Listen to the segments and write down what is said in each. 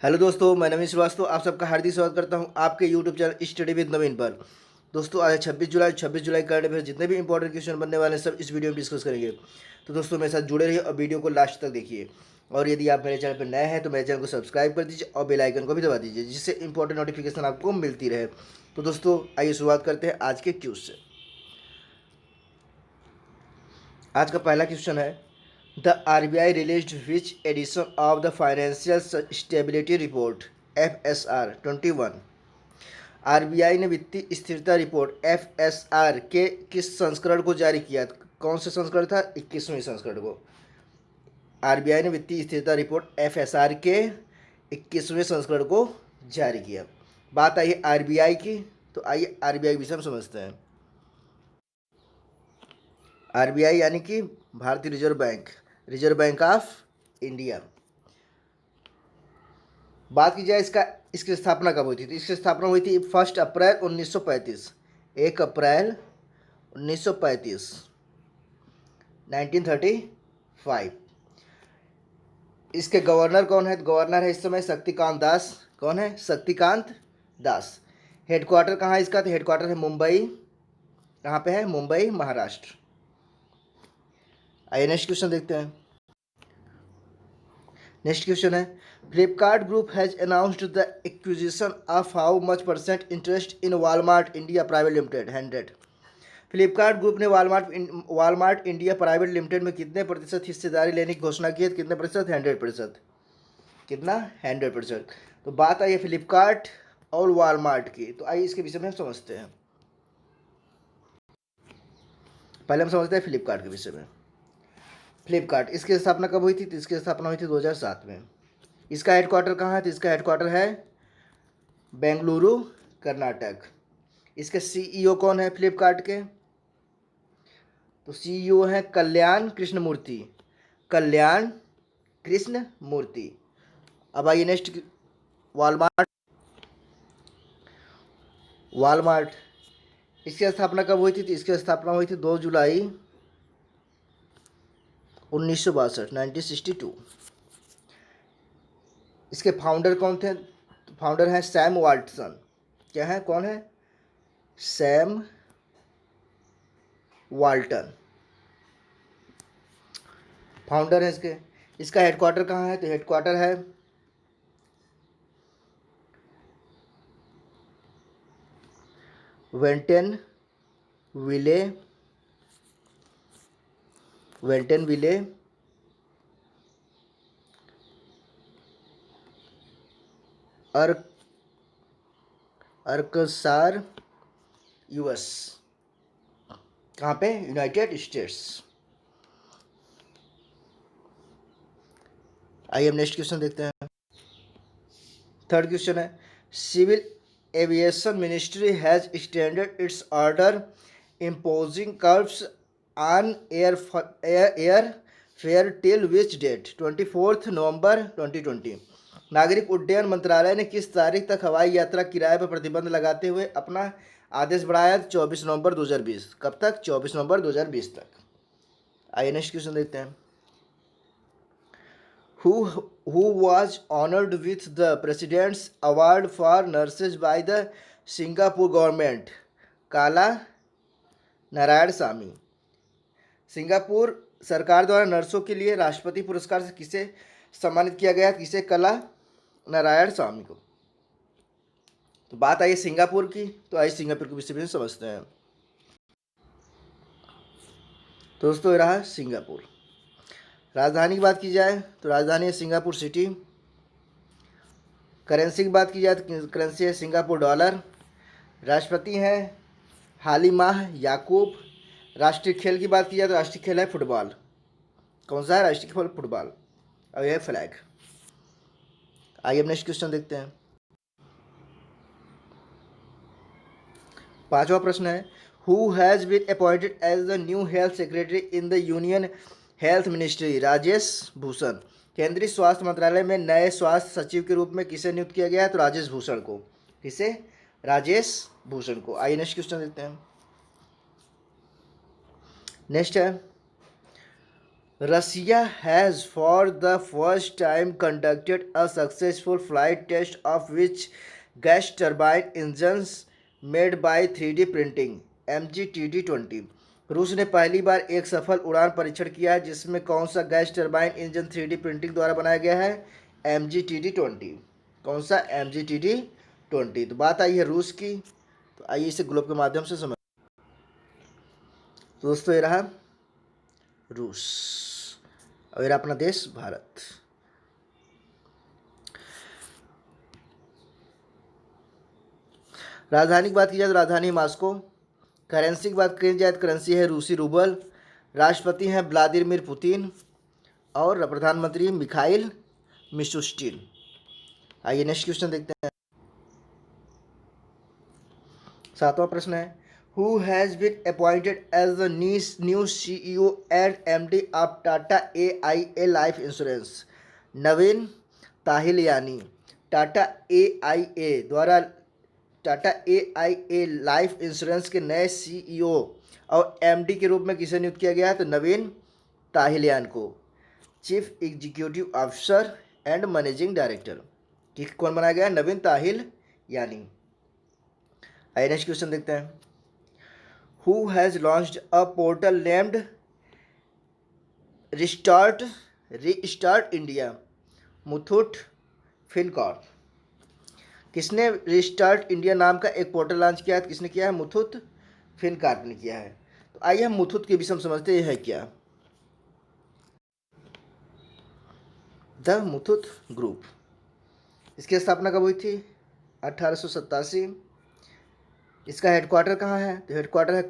Hello दोस्तों, मैं नवीन श्रीवास्तव आप सबका हार्दिक स्वागत करता हूं आपके यूट्यूब चैनल स्टडी विद नवीन पर। दोस्तों आज 26 जुलाई करंट अफेयर जितने भी इंपॉर्टेंट क्वेश्चन बनने वाले हैं सब इस वीडियो में डिस्कस करेंगे। तो दोस्तों मेरे साथ जुड़े रहिए और वीडियो को लास्ट तक देखिए। और यदि आप मेरे चैनल पर नए हैं तो मेरे चैनल को सब्सक्राइब कर दीजिए और बेल आइकन को भी दबा दीजिए, जिससे इंपॉर्टेंट नोटिफिकेशन आपको मिलती रहे। तो दोस्तों आइए शुरुआत करते हैं आज के क्यूज से। आज का पहला क्वेश्चन है, the RBI released which edition of the Financial Stability Report FSR 21। RBI ने वित्तीय स्थिरता रिपोर्ट FSR के किस संस्करण को जारी किया? कौन से संस्करण था? 21वें संस्करण को। RBI ने वित्तीय स्थिरता रिपोर्ट FSR के 21वें संस्करण को जारी किया। बात आई है RBI की, तो आइए RBI विषय में समझते हैं। RBI यानी कि भारतीय reserve bank, reserve bank of India. बात की जाए इसकी स्थापना कब हुई थी, तो इसकी स्थापना हुई थी 1 अप्रैल 1935। 1 अप्रैल 1935, 1935। इसके गवर्नर कौन है? गवर्नर है इस समय शक्तिकांत दास। कौन है? शक्तिकांत दास। हेडक्वार्टर कहाँ है इसका? तो हेडक्वार्टर है मुंबई। कहाँ पे है? मुंबई, महाराष्ट्र। आइए नेक्स्ट क्वेश्चन देखते हैं। नेक्स्ट क्वेश्चन है, Flipkart group has announced the acquisition of how much percent interest in Walmart India private limited 100। Flipkart group ने वॉलमार्ट इंडिया प्राइवेट लिमिटेड में कितने प्रतिशत हिस्सेदारी लेने की घोषणा की है? कितने प्रतिशत? 100%। कितना? 100%। तो बात आई है फ्लिपकार्ट और वॉलमार्ट की, तो आइए इसके विषय में हम समझते हैं। पहले हम समझते हैं फ्लिपकार्ट के विषय में। फ्लिपकार्ट, इसकी स्थापना कब हुई थी? तो इसकी स्थापना हुई थी 2007 में। इसका हेडक्वार्टर कहाँ है? तो इसका हेडक्वार्टर है बेंगलुरु, कर्नाटक। इसके CEO कौन है फ्लिपकार्ट के? तो CEO है कल्याण कृष्णमूर्ति। कल्याण कृष्णमूर्ति। अब आइए नेक्स्ट, वॉलमार्ट। वॉलमार्ट, इसकी स्थापना कब हुई थी? तो इसकी स्थापना हुई थी 2 जुलाई 1962, 1962। इसके फाउंडर कौन थे? फाउंडर हैं सैम वाल्टसन। क्या है? कौन है? सैम वाल्टन फाउंडर है इसके। इसका हेडक्वार्टर कहाँ है? तो हेडक्वार्टर है वेंटन विले, वेंटन विले अर्कसार, US। कहाँ पे? United States. आइए हम नेक्स्ट क्वेश्चन देखते हैं। थर्ड क्वेश्चन है, civil aviation ministry has extended its order imposing curbs on air fare till which date? 24 November 2020। नागरिक उड्डयन मंत्रालय ने किस तारीख तक हवाई यात्रा किराए पर प्रतिबंध लगाते हुए अपना आदेश बढ़ाया? 24 नवंबर 2020। कब तक? 24 नवंबर 2020 तक। आइए नेक्स्ट क्वेश्चन देखते हैं। who was honored with the President's Award for Nurses by the Singapore government? काला नारायण स्वामी। सिंगापुर सरकार द्वारा नर्सों के लिए राष्ट्रपति पुरस्कार से किसे सम्मानित किया गया? किसे? कला नारायण स्वामी को। तो बात आई सिंगापुर की, तो आइए सिंगापुर के विषय में समझते हैं। दोस्तों ये रहा सिंगापुर। राजधानी की बात की जाए तो राजधानी है सिंगापुर सिटी। करेंसी की बात की जाए तो करेंसी है सिंगापुर डॉलर। राष्ट्रपति हैं हालिमाह याकूब। राष्ट्रीय खेल की बात की जाए तो राष्ट्रीय खेल है फुटबॉल। कौन सा है राष्ट्रीय खेल? फुटबॉल। और यह है फ्लैग। आइए अब नेक्स्ट क्वेश्चन देखते हैं। पांचवा प्रश्न है, who has been appointed as the new health secretary in the union health ministry? Rajesh Bhushan. केंद्रीय स्वास्थ्य मंत्रालय में नए स्वास्थ्य सचिव के रूप में किसे नियुक्त किया गया है? तो राजेश भूषण को। किसे? राजेश भूषण को। आइए नेक्स्ट क्वेश्चन देखते हैं। नेक्स्ट है, Russia has for the first time conducted a successful flight test of which gas turbine engines made by 3D printing MGTD-20। रूस ने पहली बार एक सफल उड़ान परीक्षण किया है जिसमें कौन सा gas turbine engine 3D printing द्वारा बनाया गया है? MGTD-20। कौन सा? MGTD-20। तो बात आई है रूस की, तो आइए इसे ग्लोब के माध्यम से समझ। तो दोस्तों ये रहा रूस और ये रहा अपना देश भारत। राजधानी की बात की जाए तो राजधानी मॉस्को। करेंसी की बात की जाए तो करेंसी है रूसी रूबल। राष्ट्रपति हैं व्लादिमीर पुतिन और प्रधानमंत्री मिखाइल मिशुस्टिन। आइए नेक्स्ट क्वेश्चन देखते हैं। 7वां प्रश्न है who has been appointed as the new CEO and MD of Tata AIA life insurance? Naveen Tahiliani. Tata AIA द्वारा टाटा AIA लाइफ इंश्योरेंस के नए CEO और MD के रूप में किसे नियुक्त किया गया है? तो नवीन ताहिलियान को। Chief executive officer and managing director कि कौन बनाया गया? नवीन ताहिल यानी। आइए नेक्स्ट क्वेश्चन देखते हैं। Who has launched a portal named restart India? Muthoot Fincorp. किसने रीस्टार्ट इंडिया नाम का एक पोर्टल लॉन्च किया है? किसने किया है? मुथूट फिनकॉर्प ने किया है। तो आइए हम मुथूट के विषय में समझते हैं क्या। द मुथूट ग्रुप, इसकी स्थापना कब हुई थी? 1887। इसका हेडक्वार्टर कहाँ है? तो हेडक्वार्टर है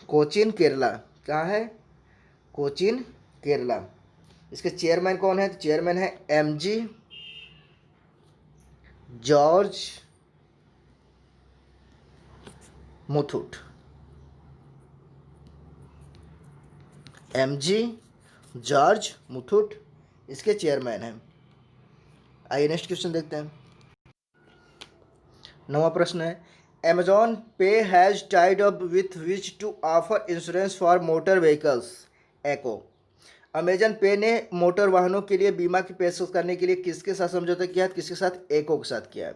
कोचीन केरला। कहाँ है? कोचीन केरला। इसके चेयरमैन कौन है? तो चेयरमैन है MG George Muthoot. MG George Muthoot इसके चेयरमैन हैं। आइए नेक्स्ट क्वेश्चन देखते हैं। 9वां प्रश्न है Amazon pay has tied up with which to offer insurance for motor vehicles? Acko. Amazon pay ने मोटर वाहनों के लिए बीमा की पेशकश करने के लिए किसके साथ समझौता किया है? किसके साथ? एको के साथ किया है।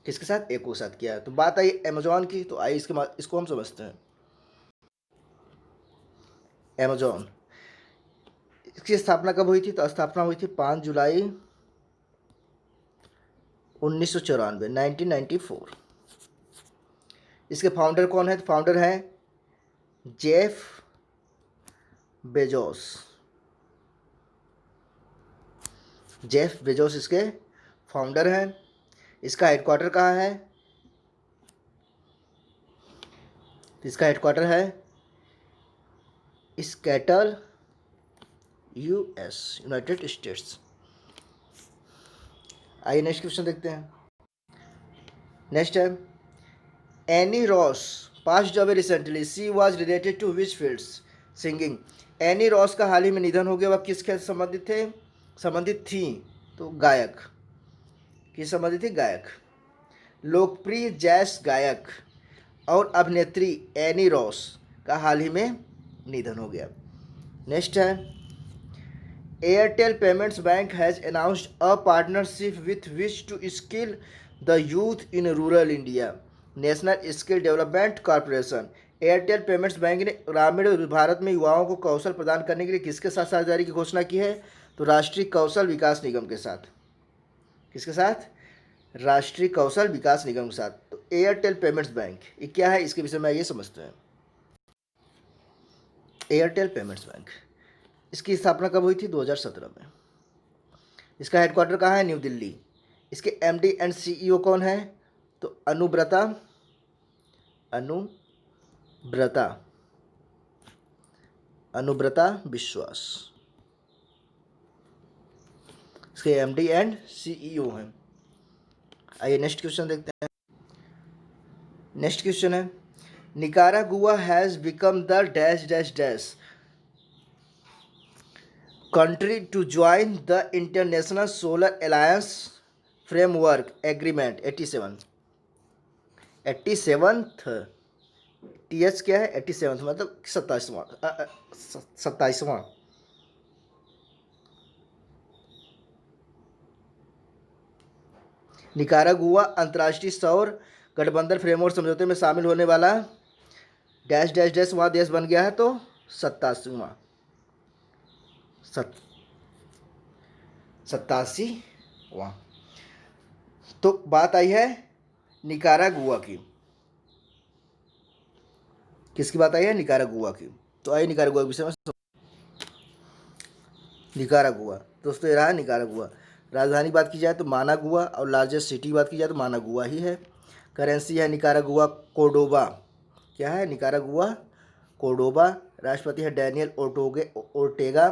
किसके साथ? एको के साथ किया है। तो बात आई अमेजॉन की, तो आइए इसको हम समझते हैं। अमेजॉन, इसकी स्थापना कब हुई थी? तो स्थापना हुई थी 5 जुलाई 1994 1994। इसके फाउंडर कौन है? तो फाउंडर हैं जेफ बेजोस। जेफ बेजोस इसके फाउंडर हैं। इसका हेडक्वार्टर कहाँ है? इसका हेडक्वार्टर है स्कैटल US यूनाइटेड स्टेट्स। आइए नेक्स्ट क्वेश्चन देखते हैं। नेक्स्ट है Annie Ross passed away recently, she was related to which fields? Singing. Annie Ross का हाल ही में निधन हो गया, वह किस खेल से संबंधित थी? तो गायक। किस संबंधित थी? गायक। लोकप्रिय जैज गायक और अभिनेत्री एनी रॉस का हाल ही में निधन हो गया। नेक्स्ट है Airtel payments bank has announced a partnership with which to skill the youth in rural India? National skill development corporation. Airtel payments bank ने ग्रामीण भारत में युवाओं को कौशल प्रदान करने के लिए किसके साथ साझेदारी की घोषणा की है? तो राष्ट्रीय कौशल विकास निगम के साथ। किसके साथ? राष्ट्रीय कौशल विकास निगम के साथ। तो एयरटेल पेमेंट्स बैंक ये क्या है, इसके विषय में ये समझते हैं। एयरटेल पेमेंट्स बैंक, इसकी स्थापना कब हुई थी? 2017 में। इसका हेडक्वार्टर कहाँ है? न्यू दिल्ली। इसके MD एंड CEO कौन है? तो अनुब्रता विश्वास इसके MD एंड CEO हैं। आइए नेक्स्ट क्वेश्चन देखते हैं। नेक्स्ट क्वेश्चन है Nicaragua has become the dash dash dash country to join the International Solar Alliance Framework Agreement 87th TH क्या है 87, मतलब 27वां। निकारागुआ अंतर्राष्ट्रीय सौर गठबंधन फ्रेमवर्क समझौते में शामिल होने वाला डैश डैश डैश वहाँ देश बन गया है, तो 87वां, 87वां। तो बात आई है निकारागुआ की, किसकी बात आई है? निकारागुआ की। तो आइए निकारागुआ के विषय में। निकारागुआ दोस्तों, ये रहा निकारागुआ। राजधानी बात की जाए तो मानागुआ, और लार्जेस्ट सिटी बात की जाए तो मानागुआ ही है। करेंसी है निकारागुआ कोर्डोबा। क्या है? Nicaragua Cordoba. राष्ट्रपति है डैनियल ओर्टेगा।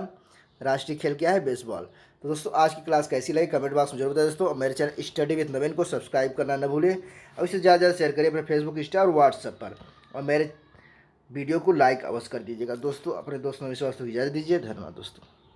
राष्ट्रीय खेल क्या है? बेसबॉल। तो दोस्तों, आज की क्लास कैसी लगी कमेंट बॉक्स में जरूर बताएं दोस्तों। और मेरे चैनल स्टडी विद नवीन को सब्सक्राइब करना न भूलें, और इसे ज़्यादा ज़्यादा शेयर करिए अपने फेसबुक, इंस्टा और व्हाट्सएप पर। और मेरे वीडियो को लाइक अवश्य कर दीजिएगा दोस्तों। अपने दोस्तों विश्वास को इजाज़त दीजिए। धन्यवाद दोस्तों।